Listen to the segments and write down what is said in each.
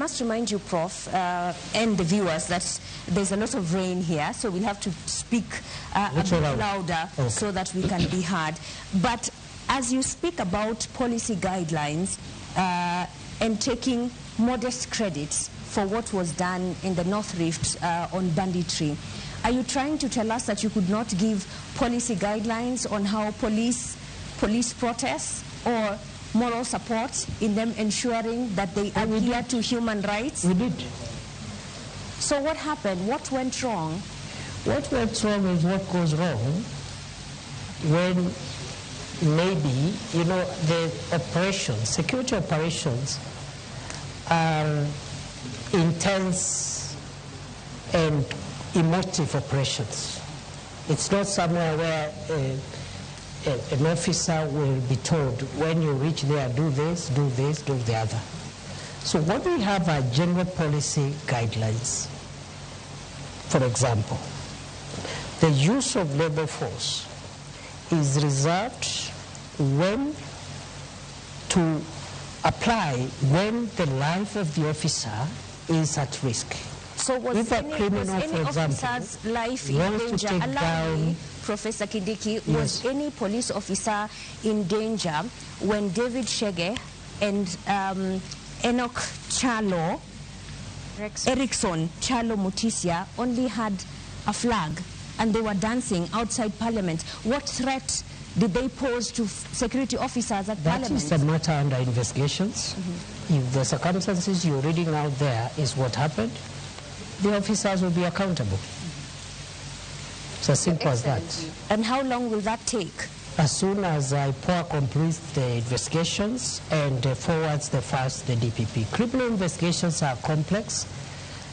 I must remind you, Prof, and the viewers that there's a lot of rain here, so we'll have to speak a bit louder so that we can be heard. But as you speak about policy guidelines and taking modest credits for what was done in the North Rift on banditry, are you trying to tell us that you could not give policy guidelines on how police protests or moral support in them ensuring that they adhere to human rights? We did. So what happened? What went wrong? What went wrong is what goes wrong when maybe, you know, the operations, security operations are intense and emotive operations. It's not somewhere where an officer will be told, when you reach there, do this, do this, do the other. So what we have are general policy guidelines. For example, the use of labor force is reserved when to apply when the life of the officer is at risk. So was any officer's life in danger? Allow me, Professor Kindiki, was any police officer in danger when David Shege and Enoch Chalo, Erickson Chalo Mutisia only had a flag and they were dancing outside Parliament? What threat did they pose to security officers at Parliament? That is a matter under investigations. If the circumstances you're reading out there is what happened, the officers will be accountable. It's as simple as that. And how long will that take? As soon as IPOA completes the investigations and forwards the files to the DPP. Criminal investigations are complex.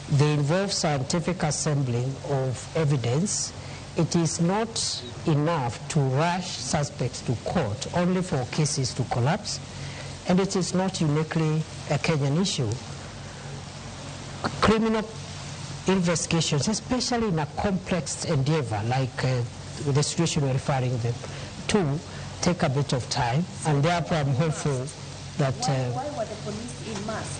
They involve scientific assembling of evidence. It is not enough to rush suspects to court only for cases to collapse. And it is not uniquely a Kenyan issue. Criminal investigations, especially in a complex endeavor like the situation we're referring them to, take a bit of time, and therefore I'm hopeful that... Why were the police in mask?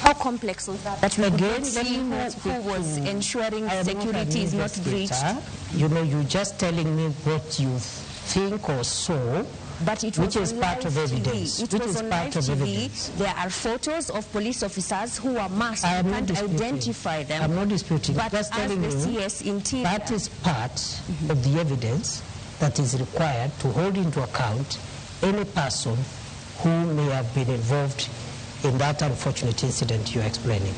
How complex was that? That we again, could see who was ensuring security is not breached? You know, you're just telling me what you think or saw, but it was which is part of evidence. It was on live TV. There are photos of police officers who are masked. You can't identify them. I'm not disputing. But just telling as the you, CS interior, that is part of the evidence that is required to hold into account any person who may have been involved in that unfortunate incident you're explaining.